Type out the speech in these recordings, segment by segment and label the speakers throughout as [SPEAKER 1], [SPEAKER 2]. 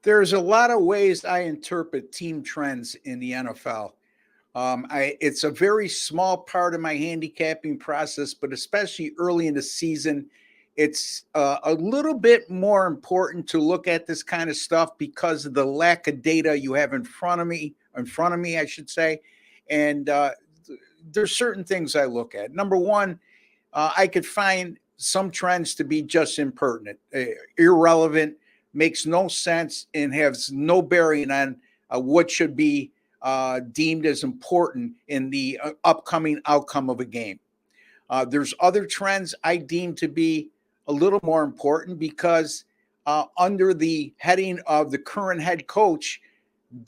[SPEAKER 1] There's a lot of ways I interpret team trends in the NFL. It's a very small part of my handicapping process, but especially early in the season, it's a little bit more important to look at this kind of stuff because of the lack of data you have in front of me, I should say. And there's certain things I look at. Number one, I could find some trends to be just impertinent, irrelevant, makes no sense, and has no bearing on what should be deemed as important in the upcoming outcome of a game. There's other trends I deem to be a little more important because under the heading of the current head coach,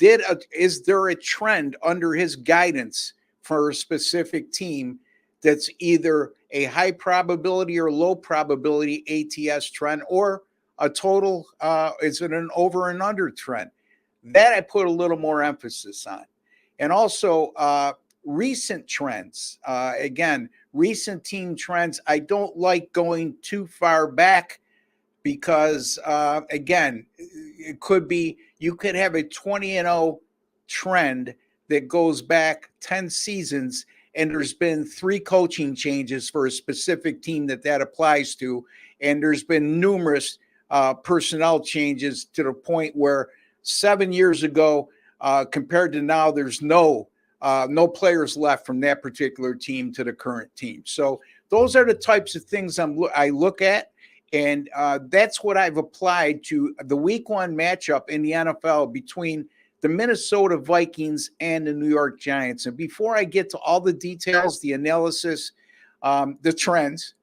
[SPEAKER 1] is there a trend under his guidance for a specific team that's either a high probability or low probability ATS trend, or a total, is it an over and under trend? That I put a little more emphasis on. And also recent trends. Again, recent team trends, I don't like going too far back because, again, it could be you could have a 20-0 trend that goes back 10 seasons, and there's been 3 coaching changes for a specific team that applies to, and there's been numerous personnel changes to the point where 7 years ago compared to now, there's no players left from that particular team to the current team. So those are the types of things I look at. And that's what I've applied to the week 1 matchup in the NFL between the Minnesota Vikings and the New York Giants. And before I get to all the details, the analysis, the trends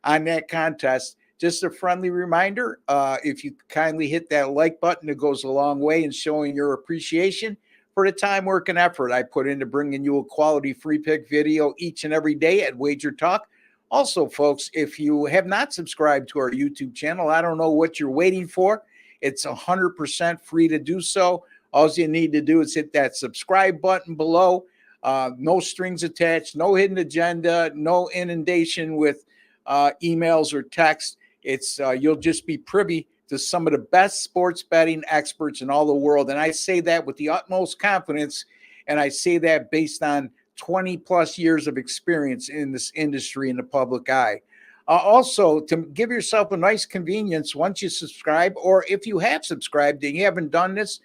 [SPEAKER 1] on that contest, just a friendly reminder, if you kindly hit that like button, it goes a long way in showing your appreciation for the time, work, and effort I put into bringing you a quality free pick video each and every day at Wager Talk. Also, folks, if you have not subscribed to our YouTube channel, I don't know what you're waiting for. It's 100% free to do so. All you need to do is hit that subscribe button below. No strings attached, no hidden agenda, no inundation with emails or text. It's you'll just be privy to some of the best sports betting experts in all the world. And I say that with the utmost confidence. And I say that based on 20 plus years of experience in this industry in the public eye. Also, to give yourself a nice convenience, once you subscribe, or if you have subscribed and you haven't done this,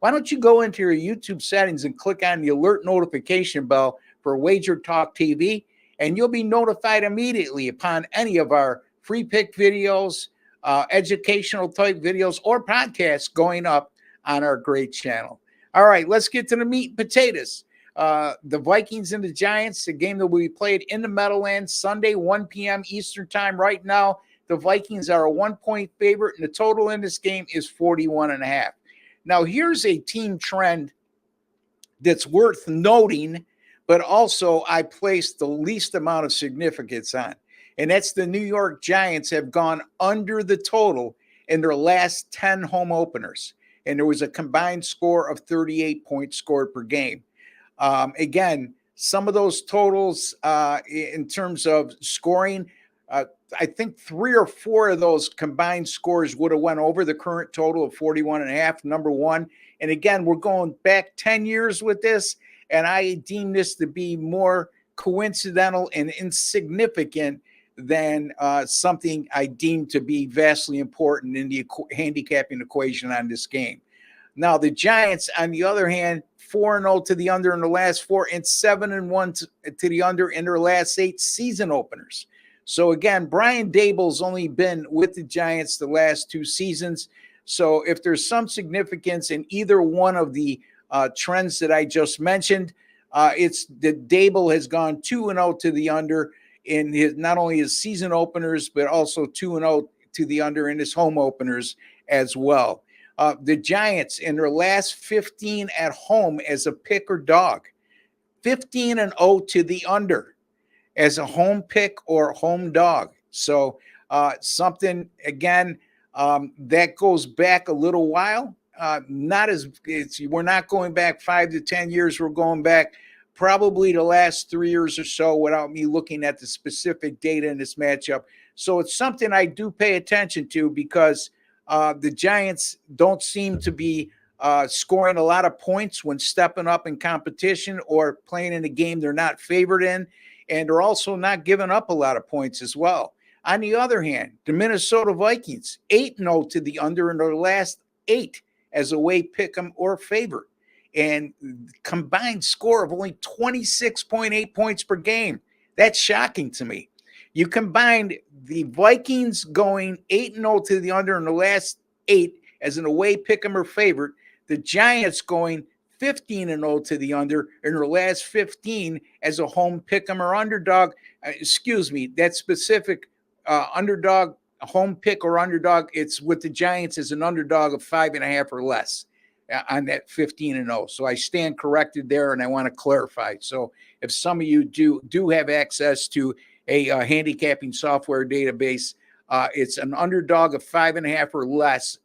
[SPEAKER 1] why don't you go into your YouTube settings and click on the alert notification bell for Wager Talk TV, and you'll be notified immediately upon any of our free pick videos, educational type videos, or podcasts going up on our great channel. All right, let's get to the meat and potatoes. The Vikings and the Giants, a game that will be played in the Meadowlands Sunday, 1 p.m. Eastern time. Right now, the Vikings are a 1-point favorite, and the total in this game is 41.5. Now, here's a team trend that's worth noting, but also I placed the least amount of significance on. And that's the New York Giants have gone under the total in their last 10 home openers. And there was a combined score of 38 points scored per game. Again, some of those totals in terms of scoring, I think 3 or 4 of those combined scores would have went over the current total of 41.5, number one. And again, we're going back 10 years with this, and I deem this to be more coincidental and insignificant than something I deem to be vastly important in the handicapping equation on this game. Now, the Giants, on the other hand, 4-0 to the under in the last 4 and 7-1 to the under in their last 8 season openers. So, again, Brian Daboll's only been with the Giants the last 2 seasons. So if there's some significance in either one of the trends that I just mentioned, it's that Daboll has gone 2-0 to the under in his not only his season openers, but also 2-0 to the under in his home openers as well. The Giants in their last 15 at home as a pick or dog, 15-0 to the under as a home pick or home dog. So something, again, that goes back a little while. We're not going back 5 to 10 years. We're going back probably the last 3 years or so without me looking at the specific data in this matchup. So it's something I do pay attention to because The Giants don't seem to be scoring a lot of points when stepping up in competition or playing in a game they're not favored in, and they're also not giving up a lot of points as well. On the other hand, the Minnesota Vikings, 8-0 to the under in their last 8 as a way pick 'em or favorite, and combined score of only 26.8 points per game. That's shocking to me. You combined the Vikings going 8-0 to the under in the last 8 as an away pick 'em or favorite, the Giants going 15-0 to the under in their last 15 as a home pick 'em or underdog. Excuse me, that specific underdog, home pick or underdog, it's with the Giants as an underdog of 5.5 or less on that 15-0. So I stand corrected there, and I want to clarify. So if some of you do have access to a handicapping software database, it's an underdog of 5.5 or less,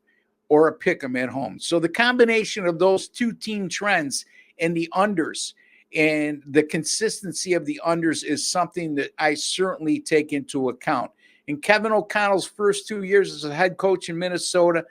[SPEAKER 1] or a pick 'em at home. So the combination of those two team trends and the unders and the consistency of the unders is something that I certainly take into account. In Kevin O'Connell's first 2 years as a head coach in Minnesota,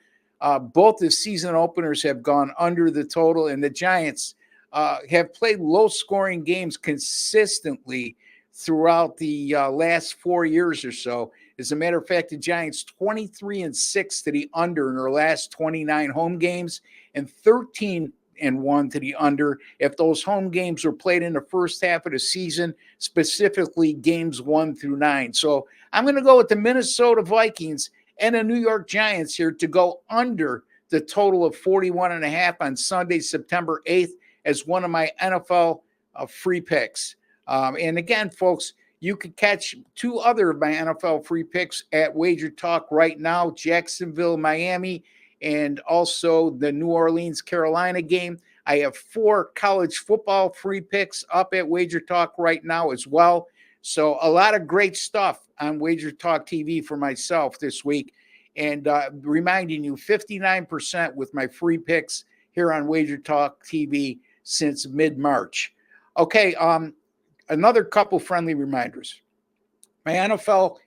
[SPEAKER 1] both the season openers have gone under the total, and the Giants have played low-scoring games consistently throughout the last 4 years or so. As a matter of fact, the Giants 23-6 to the under in their last 29 home games, and 13-1 to the under if those home games were played in the first half of the season, specifically games 1 through 9. So I'm going to go with the Minnesota Vikings and the New York Giants here to go under the total of 41.5 on Sunday, September 8th, as one of my NFL free picks. And again, folks, you can catch 2 other of my NFL free picks at Wager Talk right now: Jacksonville, Miami, and also the New Orleans, Carolina game. I have 4 college football free picks up at Wager Talk right now as well. So a lot of great stuff on Wager Talk TV for myself this week. And reminding you, 59% with my free picks here on Wager Talk TV since mid-March. Okay, another couple friendly reminders. My NFL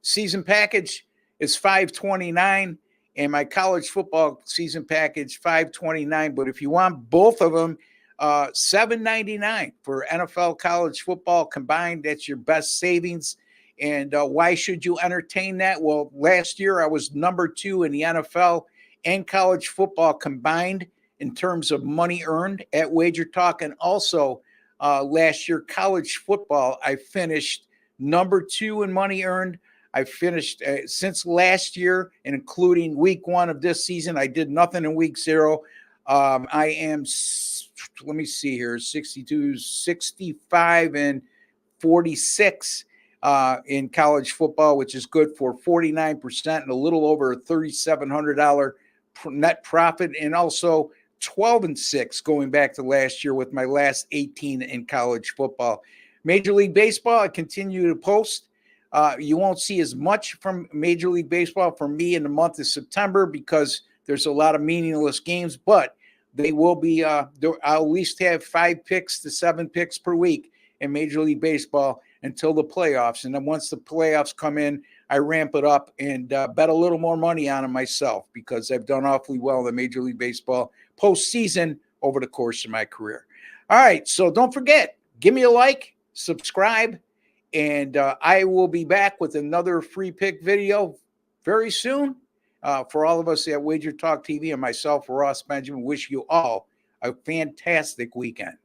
[SPEAKER 1] season package is $529, and my college football season package $529. But if you want both of them, $799 for NFL college football combined. That's your best savings. And why should you entertain that? Well, last year I was number 2 in the NFL and college football combined in terms of money earned at Wager Talk, and also last year, college football, I finished number 2 in money earned. I finished since last year, and including week 1 of this season, I did nothing in week 0. I am, let me see here, 62, 65, and 46 in college football, which is good for 49% and a little over a $3,700 net profit, and also 12-6 going back to last year with my last 18 in college football. Major League Baseball, I continue to post. You won't see as much from Major League Baseball from me in the month of September because there's a lot of meaningless games, but they will be, I'll at least have 5 picks to 7 picks per week in Major League Baseball until the playoffs. And then once the playoffs come in, I ramp it up and bet a little more money on them myself because I've done awfully well in the Major League Baseball postseason over the course of my career. All right, so don't forget, give me a like, subscribe, and I will be back with another free pick video very soon. For all of us at Wager Talk TV and myself, Ross Benjamin, wish you all a fantastic weekend.